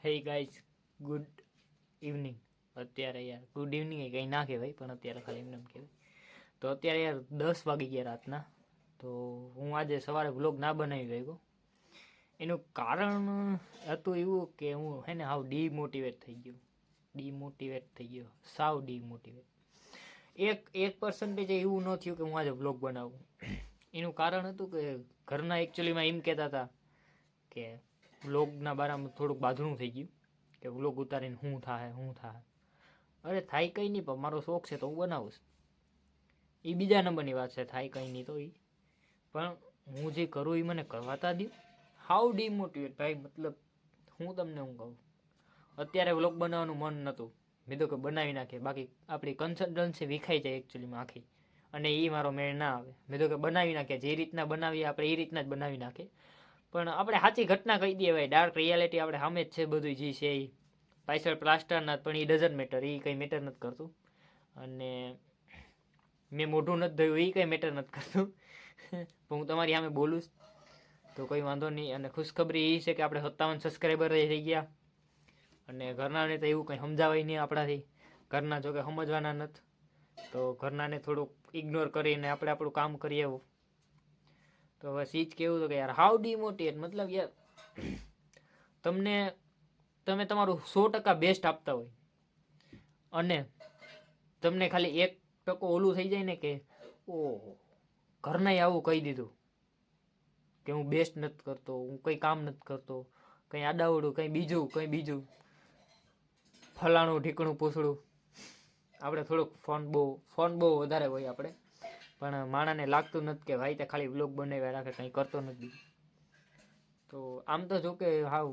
Hey guys, good evening. અત્યારે યાર good evening એ કંઈ ના કહેવાય, પણ અત્યારે ખાલી એમને એમ કહેવાય. તો અત્યારે યાર 10 વાગી ગયા રાતના. તો હું આજે સવારે વ્લોગ ના બનાવી ગયો. એનું કારણ હતું એવું કે હું હાવ ડીમોટિવેટ થઈ ગયો. સાવ ડીમોટિવેટ. એક પર્સન્ટેજ એવું ન થયું કે હું આજે વ્લોગ બનાવું. એનું કારણ હતું કે ઘરના એકચ્યુઅલીમાં એમ કહેતા હતા કે વ્લોગના બારામાં થોડુંક બાંધણું થઈ ગયું કે વ્લોગ ઉતારીને શું થાય. અરે થાય કંઈ નહીં, પણ મારો શોખ છે તો હું બનાવું. એ બીજા નંબરની વાત છે, થાય કંઈ નહીં તો એ પણ હું જે કરું એ મને કરવાતા દઉં. હાઉ ડીમોટિવેટ ભાઈ, મતલબ હું તમને કહું, અત્યારે વ્લોગ બનાવવાનું મન નહોતું. મેં તો કે બનાવી નાખીએ, બાકી આપણી કન્સલ્ટન્સી વિખાઈ જાય એકચ્યુઅલીમાં આખી, અને એ મારો મેળ ના આવે. મેં તો કે બનાવી નાખીએ, જે રીતના બનાવીએ આપણે એ રીતના જ બનાવી નાખીએ. પણ આપણે સાચી ઘટના કહી દઈએ ભાઈ, ડાર્ક રિયાલિટી આપણે સામે જ છે. બધું જે છે એ પાછળ પ્લાસ્ટરના, પણ એ ડઝન્ટ મેટર, એ કંઈ મેટર નથી કરતું. અને મેં મોઢું નથી ધોયું એ કંઈ મેટર નથી કરતું. પણ હું તમારી સામે બોલું તો કંઈ વાંધો નહીં. અને ખુશખબરી એ છે કે આપણે 57 સબસ્ક્રાઈબર થઈ ગયા. અને ઘરનાને તો એવું કંઈ સમજાવાય નહીં આપણાથી. ઘરના જો કે સમજવાના નથી, તો ઘરનાને થોડુંક ઇગ્નોર કરીને આપણે આપણું કામ કરીએ એવું. તો બસ એ જ કહેવું હતું કે યાર હાઉ ડિમોટિવેટ, મતલબ યાર તમે તમારું 100% બેસ્ટ આપતા હોય અને તમને ખાલી 1% ઓલું થઈ જાય ને કે ઓહો, ઘરનાએ આવું કહી દીધું કે હું બેસ્ટ નથી કરતો, હું કંઈ કામ નથી કરતો, કંઈ આડાવડું, કંઈ બીજું ફલાણું ઢીકણું પૂછડું. આપણે થોડુંક ફોન બહુ વધારે હોય આપણે, પણ માણાને લાગતું નથી કે ભાઈ તે ખાલી વ્લોગ બનાવ્યા રાખે, કંઈ કરતો નથી. તો આમ તો જો કે હાવ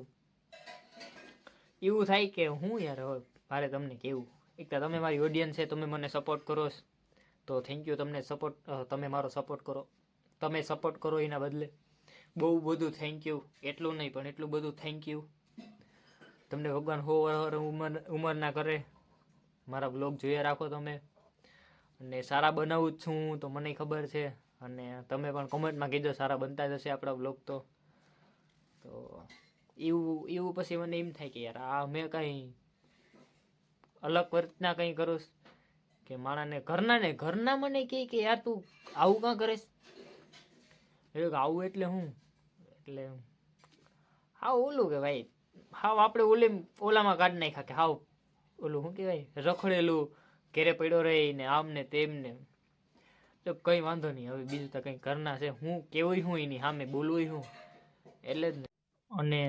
એવું થાય કે હું યાર હવે મારે તમને કેવું, એક તો તમે મારી ઓડિયન્સ છે, તમે મને સપોર્ટ કરો તો થેન્ક યુ. તમે મારો સપોર્ટ કરો, તમે સપોર્ટ કરો એના બદલે બહુ બધું થેન્ક યુ. એટલું નહીં પણ એટલું બધું થેન્ક યુ. તમને ભગવાન ઉંમર ના કરે, મારા બ્લોગ જોયા રાખો તમે. અને સારા બનાવું જ છું તો મને ખબર છે, અને તમે પણ કોમેન્ટમાં કીધો સારા બનતા જ હશે આપણા બ્લોગ. તો એવું પછી મને એમ થાય કે યાર આ મેં કંઈ અલગ રીતના કંઈ કરું કે ઘરના મને કહે કે યાર તું આવું કાં કરીશ. આવું એટલે હું, એટલે હાવ ઓલું કે ભાઈ, હાવ આપણે ઓલામાં કાઢી નાખ્યા કે હાવ ઓલું શું કહેવાય, રખડેલું ઘેરે પડ્યો રહી ને આમ ને તેમ ને. તો કંઈ વાંધો નહીં, હવે બીજું તો કંઈ ઘરના છે, હું કેવું હું એની સામે બોલવું હું, એટલે જ ને. અને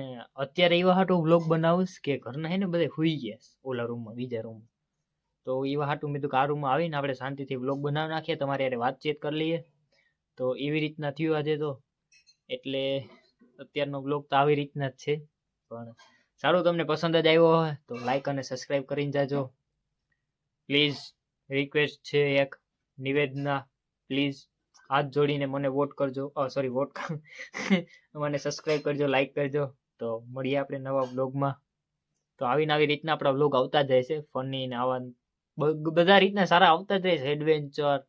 અત્યારે એવા હાટું વ્લોગ બનાવીશ કે ઘરના હે ને બધા સુઈ ગયા ઓલા રૂમમાં, બીજા રૂમમાં. તો એવા હાટું મેં તો આ રૂમમાં આવીને આપણે શાંતિથી વ્લોગ બનાવી નાખીએ, તમારી યારે વાતચીત કરી લઈએ. તો એવી રીતના થયું આજે તો. એટલે અત્યારનો વ્લોગ તો આવી રીતના જ છે. પણ સારું, તમને પસંદ જ આવ્યો હોય તો લાઈક અને સબસ્ક્રાઈબ કરીને જાજો પ્લીઝ. રિક્વેસ્ટ છે, એક નિવેદના, પ્લીઝ હાથ જોડીને મને વોટ કરજો. મને સબસ્ક્રાઈબ કરજો, લાઈક કરજો. તો મળીએ આપણે નવા વ્લોગમાં. તો આવી રીતના આપણા વ્લોગ આવતા જ રહેશે, ફની ને આવા બધા રીતના સારા આવતા જ રહેશે, એડવેન્ચર.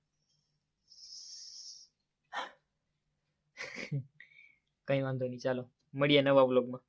કંઈ વાંધો નહીં, ચાલો મળીએ નવા વ્લોગમાં.